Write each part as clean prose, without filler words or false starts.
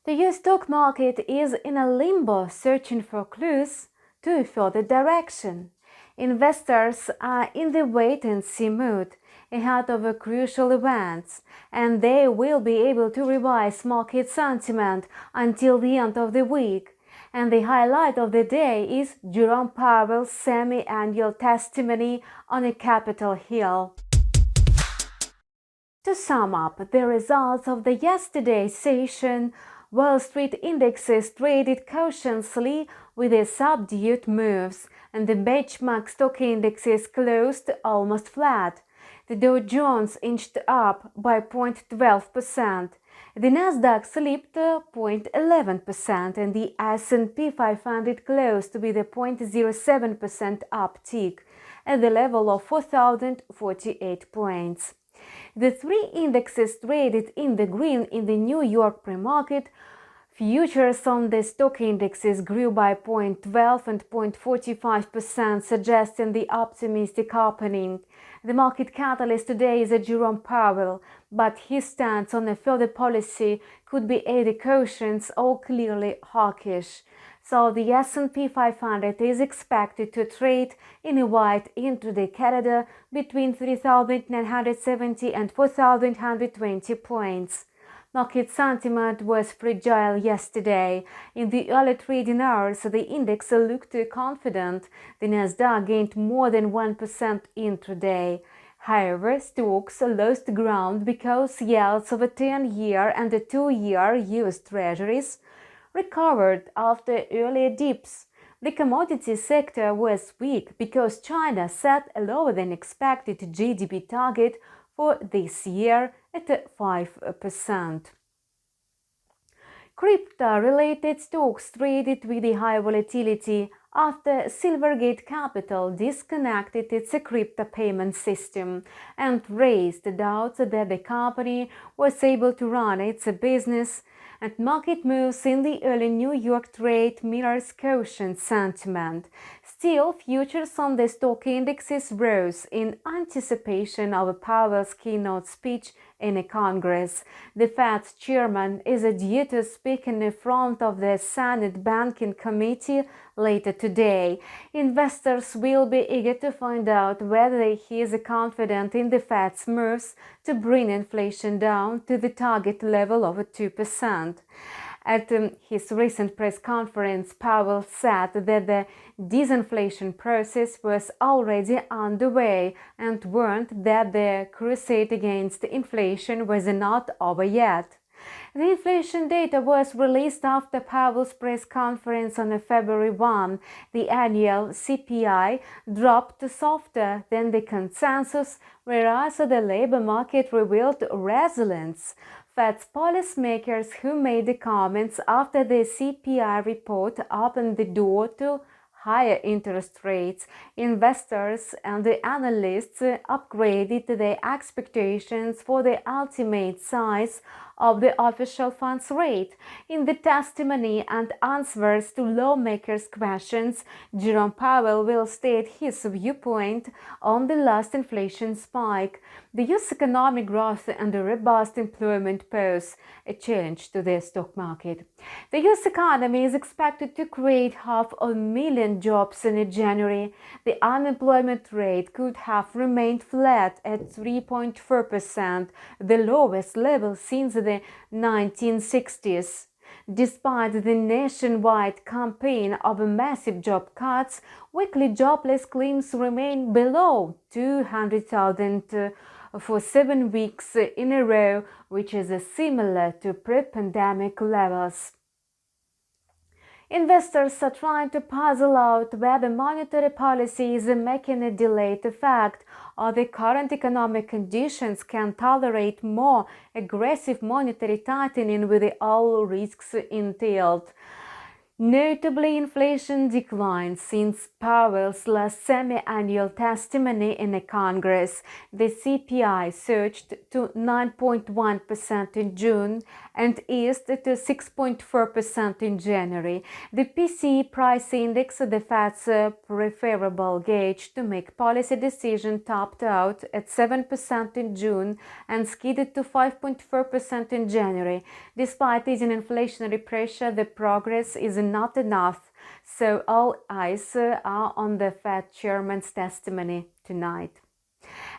The US stock market is in a limbo, searching for clues to further direction. Investors are in the wait-and-see mood ahead of crucial events, and they will be able to revise market sentiment until the end of the week. And the highlight of the day is Jerome Powell's semi-annual testimony on a Capitol Hill. To sum up the results of the yesterday's session, Wall Street indexes traded cautiously with a subdued moves, and the benchmark stock indexes closed almost flat. The Dow Jones inched up by 0.12%. The Nasdaq slipped 0.11%, and the S&P 500 closed with a 0.07% uptick at the level of 4,048 points. The three indexes traded in the green in the New York pre-market. Futures on the stock indexes grew by 0.12 and 0.45%, suggesting the optimistic opening. The market catalyst today is Jerome Powell, but his stance on a further policy could be either cautious or clearly hawkish. So the S&P 500 is expected to trade in a wide intraday corridor between 3,970 and 4,120 points. Market sentiment was fragile yesterday. In the early trading hours, the index looked confident. The Nasdaq gained more than 1% intraday. However, stocks lost ground because yields of a 10-year and a 2-year US Treasuries recovered after earlier dips. The commodity sector was weak because China set a lower than expected GDP target for this year at 5%. Crypto-related stocks traded with a high volatility after Silvergate Capital disconnected its crypto payment system and raised doubts that the company was able to run its business, and market moves in the early New York trade mirrors cautious sentiment. Still, futures on the stock indexes rose in anticipation of Powell's keynote speech in Congress. The Fed's chairman is due to speak in front of the Senate Banking Committee later today. Investors will be eager to find out whether he is confident in the Fed's moves to bring inflation down to the target level of 2%. At his recent press conference, Powell said that the disinflation process was already underway and warned that the crusade against inflation was not over yet. The inflation data was released after Powell's press conference on February 1. The annual CPI dropped softer than the consensus, whereas the labor market revealed resilience. Fed's policymakers who made the comments after the CPI report opened the door to higher interest rates. Investors and the analysts upgraded their expectations for the ultimate size of the official funds rate. In the testimony and answers to lawmakers' questions, Jerome Powell will state his viewpoint on the last inflation spike. The US economic growth and the robust employment pose a challenge to the stock market. The US economy is expected to create 500,000 jobs in January. The unemployment rate could have remained flat at 3.4%, the lowest level since the 1960s. Despite the nationwide campaign of massive job cuts, weekly jobless claims remain below 200,000 for 7 weeks in a row, which is similar to pre-pandemic levels. Investors are trying to puzzle out whether monetary policy is making a delayed effect or the current economic conditions can tolerate more aggressive monetary tightening with all risks entailed. Notably, inflation declined since Powell's last semi-annual testimony in a Congress. The CPI surged to 9.1% in June and eased to 6.4% in January. The PCE price index, the Fed's preferable gauge to make policy decisions, topped out at 7% in June and skidded to 5.4% in January. Despite easing inflationary pressure, the progress is not enough, so all eyes are on the Fed chairman's testimony tonight.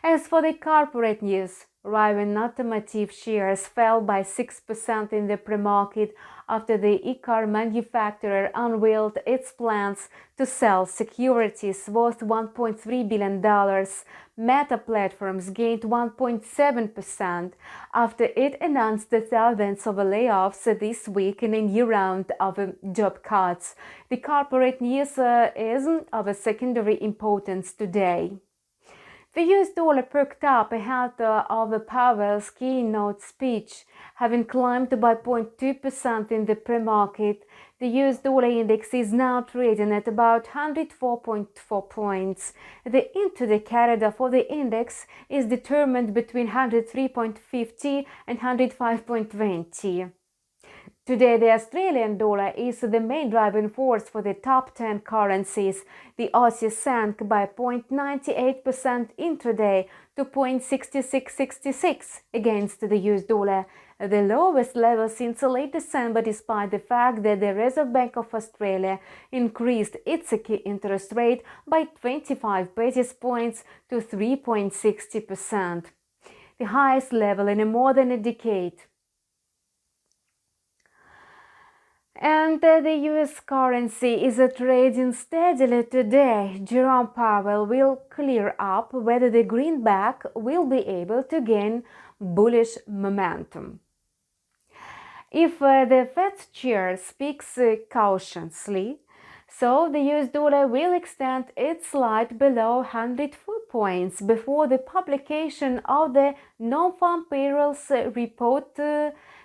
As for the corporate news, Rivian Automotive shares fell by 6% in the pre-market after the e-car manufacturer unveiled its plans to sell securities worth $1.3 billion. Meta Platforms gained 1.7% after it announced the thousands of layoffs this week in a new round of job cuts. The corporate news is of a secondary importance today. The US dollar perked up ahead of Powell's keynote speech, having climbed by 0.2% in the pre-market. The US dollar index is now trading at about 104.4 points. The intraday corridor for the index is determined between 103.50 and 105.20. Today, the Australian dollar is the main driving force for the top 10 currencies. The Aussie sank by 0.98% intraday to 0.6666 against the US dollar, the lowest level since late December, despite the fact that the Reserve Bank of Australia increased its key interest rate by 25 basis points to 3.60%, the highest level in more than a decade. And the US currency is trading steadily today. Jerome Powell will clear up whether the greenback will be able to gain bullish momentum. If the Fed chair speaks cautiously, so the US dollar will extend its slide below 104 points before the publication of the non-farm payrolls report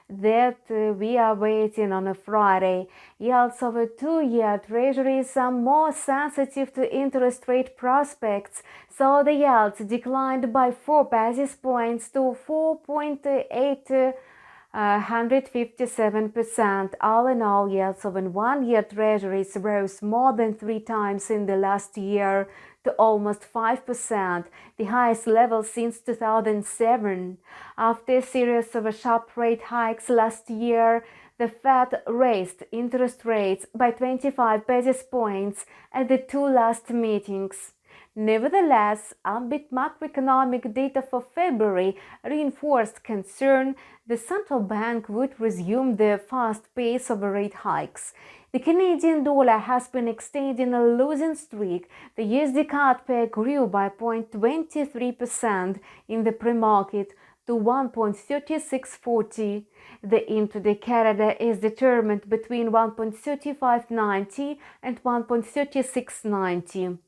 that we are waiting on a Friday. Yields of a 2-year treasuries are more sensitive to interest rate prospects, so the yields declined by 4 basis points to 4.857%. All in all, yields of 1-year treasuries rose more than 3 times in the last year to almost 5%, the highest level since 2007. After a series of sharp rate hikes last year, the Fed raised interest rates by 25 basis points at the 2 last meetings. Nevertheless, upbeat macroeconomic data for February reinforced concern the central bank would resume the fast pace of rate hikes. The Canadian dollar has been extending a losing streak. The USD card pair grew by 0.23% in the pre-market to 1.3640. The intraday corridor is determined between 1.3590 and 1.3690.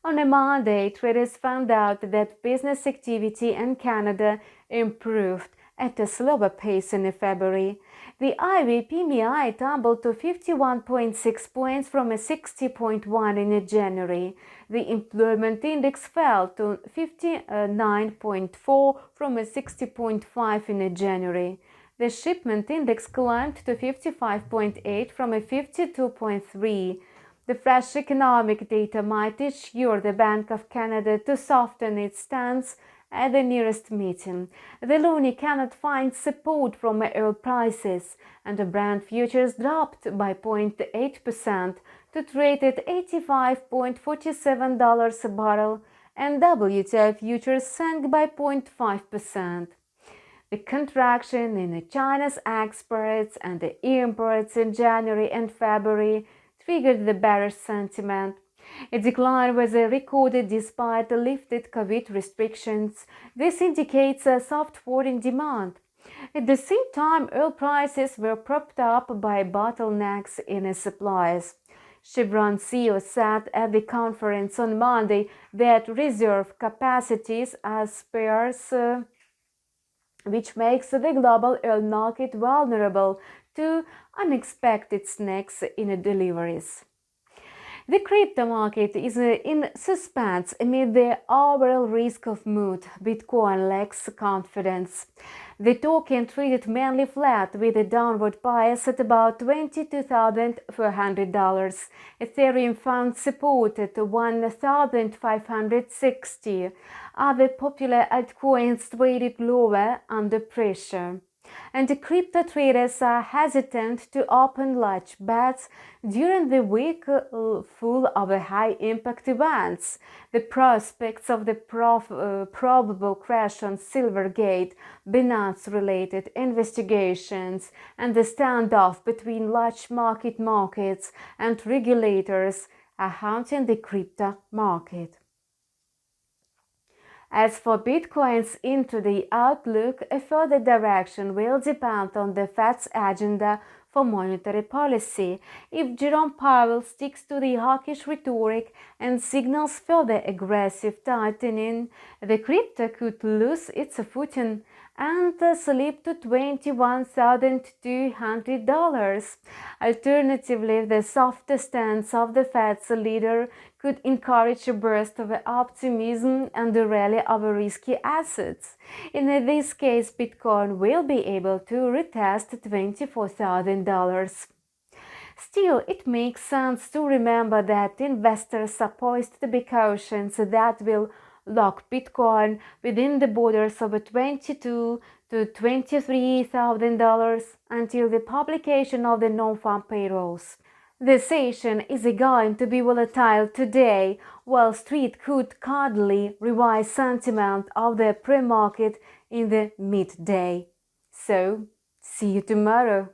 On a Monday, traders found out that business activity in Canada improved at a slower pace in February. The IB PMI tumbled to 51.6 points from a 60.1 in January. The employment index fell to 59.4 from a 60.5 in January. The shipment index climbed to 55.8 from a 52.3. The fresh economic data might assure the Bank of Canada to soften its stance at the nearest meeting. The loonie cannot find support from oil prices, and the Brent futures dropped by 0.8% to trade at $85.47 a barrel, and WTI futures sank by 0.5%. The contraction in China's exports and the imports in January and February triggered the bearish sentiment. A decline was recorded despite the lifted COVID restrictions. This indicates a soft falling demand. At the same time, oil prices were propped up by bottlenecks in supplies. Chevron CEO said at the conference on Monday that reserve capacities are sparse, which makes the global oil market vulnerable to unexpected snags in deliveries. The crypto market is in suspense amid the overall risk of mood. Bitcoin lacks confidence. The token traded mainly flat with a downward bias at about $22,400. Ethereum found support at 1,560. Other popular altcoins traded lower under pressure. And the crypto traders are hesitant to open large bets during the week full of high-impact events. The prospects of the probable crash on Silvergate, Binance-related investigations, and the standoff between large markets and regulators are haunting the crypto market. As for Bitcoin's intraday outlook, a further direction will depend on the Fed's agenda for monetary policy. If Jerome Powell sticks to the hawkish rhetoric and signals further aggressive tightening, the crypto could lose its footing and slip to $21,200. Alternatively, the softer stance of the Fed's leader could encourage a burst of optimism and a rally of risky assets. In this case, Bitcoin will be able to retest $24,000. Still, it makes sense to remember that investors are poised to be cautious that will lock Bitcoin within the borders of $22,000 to $23,000 until the publication of the non-farm payrolls. The session is going to be volatile today. Wall Street could hardly revise sentiment of the pre-market in the midday. So, see you tomorrow.